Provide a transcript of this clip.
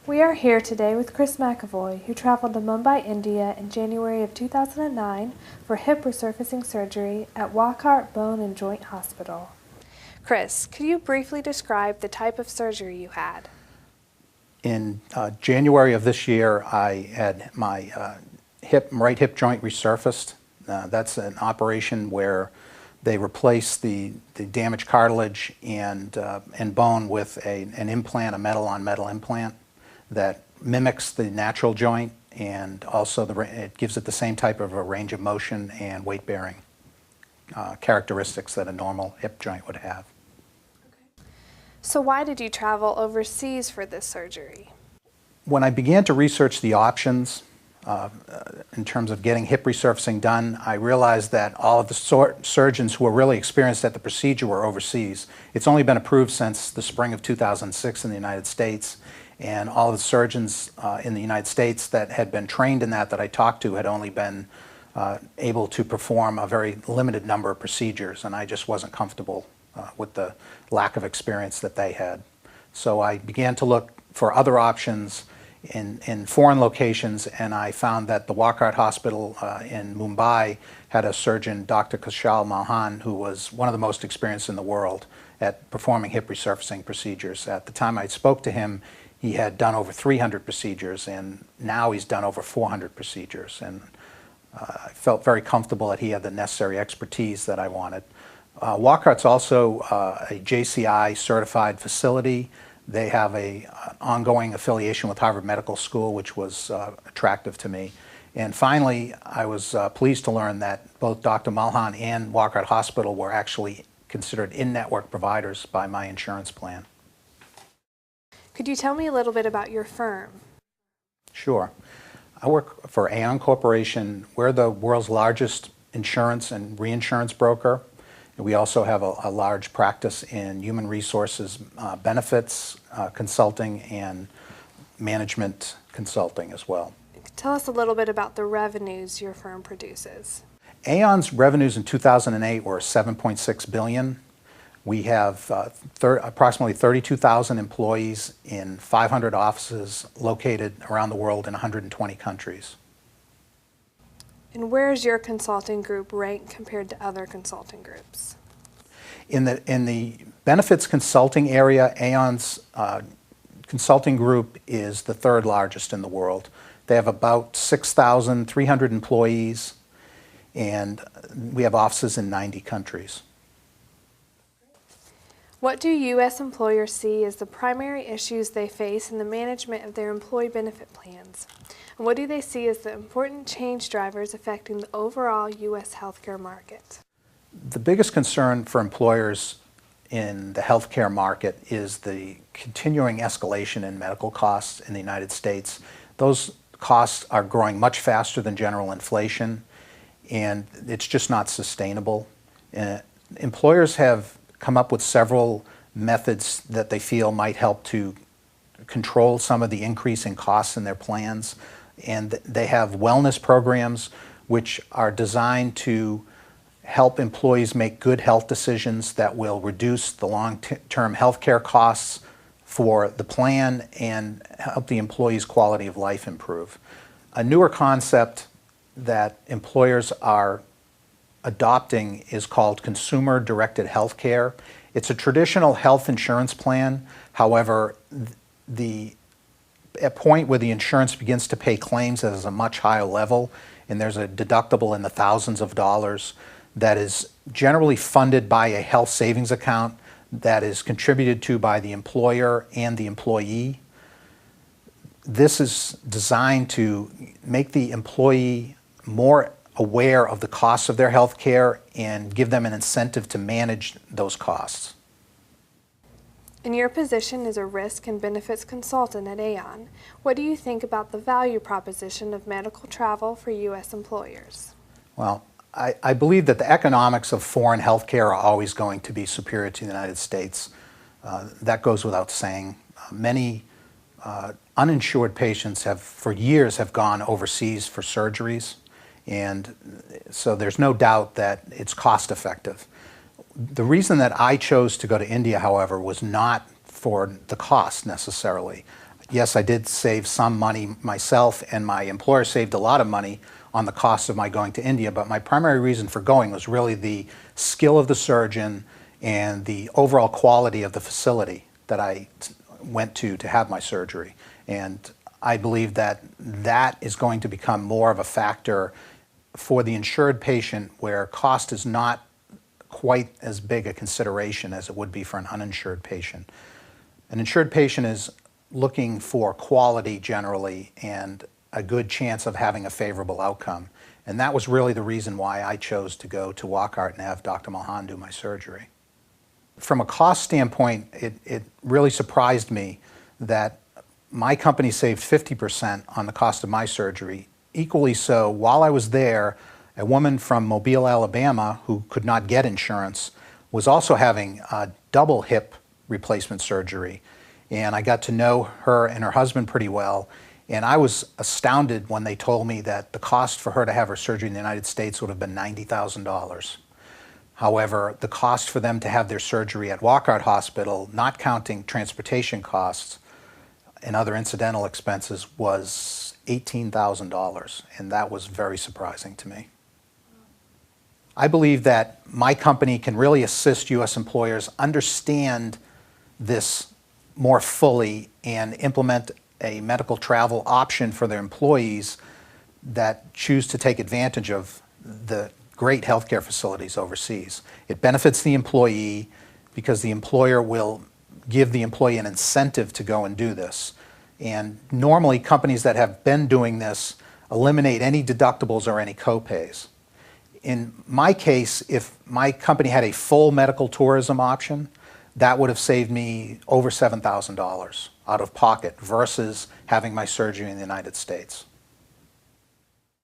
We are here today with Chris McEvoy, who traveled to Mumbai, India in January of 2009 for hip resurfacing surgery at Wockhardt Bone and Joint Hospital. Chris, could you briefly describe the type of surgery you had? In January of this year, I had my right hip joint resurfaced. That's an operation where they replace the damaged cartilage and bone with an implant, a metal-on-metal implant that mimics the natural joint, and also it gives it the same type of a range of motion and weight-bearing characteristics that a normal hip joint would have. So why did you travel overseas for this surgery? When I began to research the options in terms of getting hip resurfacing done, I realized that all of the surgeons who were really experienced at the procedure were overseas. It's only been approved since the spring of 2006 in the United States, and all of the surgeons in the United States that had been trained in that I talked to had only been able to perform a very limited number of procedures, and I just wasn't comfortable with the lack of experience that they had. So I began to look for other options in foreign locations, and I found that the Wockhardt Hospital in Mumbai had a surgeon, Dr. Kushal Malhan, who was one of the most experienced in the world at performing hip resurfacing procedures. At the time I spoke to him, he had done over 300 procedures, and now he's done over 400 procedures. And I felt very comfortable that he had the necessary expertise that I wanted. Wockhardt's also a JCI certified facility. They have an ongoing affiliation with Harvard Medical School, which was attractive to me. And finally, I was pleased to learn that both Dr. Malhan and Wockhardt Hospital were actually considered in-network providers by my insurance plan. Could you tell me a little bit about your firm? Sure. I work for AON Corporation. We're the world's largest insurance and reinsurance broker. We also have a large practice in human resources, benefits, consulting, and management consulting as well. Tell us a little bit about the revenues your firm produces. AON's revenues in 2008 were $7.6 billion. We have approximately 32,000 employees in 500 offices located around the world in 120 countries. And where is your consulting group ranked compared to other consulting groups? In the benefits consulting area, AON's consulting group is the third largest in the world. They have about 6,300 employees, and we have offices in 90 countries. What do U.S. employers see as the primary issues they face in the management of their employee benefit plans? And what do they see as the important change drivers affecting the overall U.S. healthcare market? The biggest concern for employers in the healthcare market is the continuing escalation in medical costs in the United States. Those costs are growing much faster than general inflation, and it's just not sustainable. Employers have come up with several methods that they feel might help to control some of the increase in costs in their plans. And they have wellness programs which are designed to help employees make good health decisions that will reduce the long-term health care costs for the plan and help the employee's quality of life improve. A newer concept that employers are adopting is called consumer-directed health care. It's a traditional health insurance plan. However, a point where the insurance begins to pay claims at a much higher level, and there's a deductible in the thousands of dollars that is generally funded by a health savings account that is contributed to by the employer and the employee. This is designed to make the employee more aware of the costs of their health care and give them an incentive to manage those costs. In your position as a risk and benefits consultant at AON, what do you think about the value proposition of medical travel for U.S. employers? Well, I believe that the economics of foreign health care are always going to be superior to the United States. That goes without saying. Many uninsured patients for years have gone overseas for surgeries, and so there's no doubt that it's cost effective. The reason that I chose to go to India, however, was not for the cost necessarily. Yes, I did save some money myself, and my employer saved a lot of money on the cost of my going to India, but my primary reason for going was really the skill of the surgeon and the overall quality of the facility that I went to have my surgery. And I believe that that is going to become more of a factor for the insured patient, where cost is not quite as big a consideration as it would be for an uninsured patient. An insured patient is looking for quality generally and a good chance of having a favorable outcome. And that was really the reason why I chose to go to Wockhardt and have Dr. Malhan do my surgery. From a cost standpoint, it really surprised me that my company saved 50% on the cost of my surgery. Equally so, while I was there, a woman from Mobile, Alabama, who could not get insurance, was also having a double hip replacement surgery. And I got to know her and her husband pretty well. And I was astounded when they told me that the cost for her to have her surgery in the United States would have been $90,000. However, the cost for them to have their surgery at Wockhardt Hospital, not counting transportation costs and other incidental expenses, was $18,000. And that was very surprising to me. I believe that my company can really assist U.S. employers understand this more fully and implement a medical travel option for their employees that choose to take advantage of the great healthcare facilities overseas. It benefits the employee because the employer will give the employee an incentive to go and do this. And normally companies that have been doing this eliminate any deductibles or any copays. In my case, if my company had a full medical tourism option, that would have saved me over $7,000 out of pocket versus having my surgery in the United States.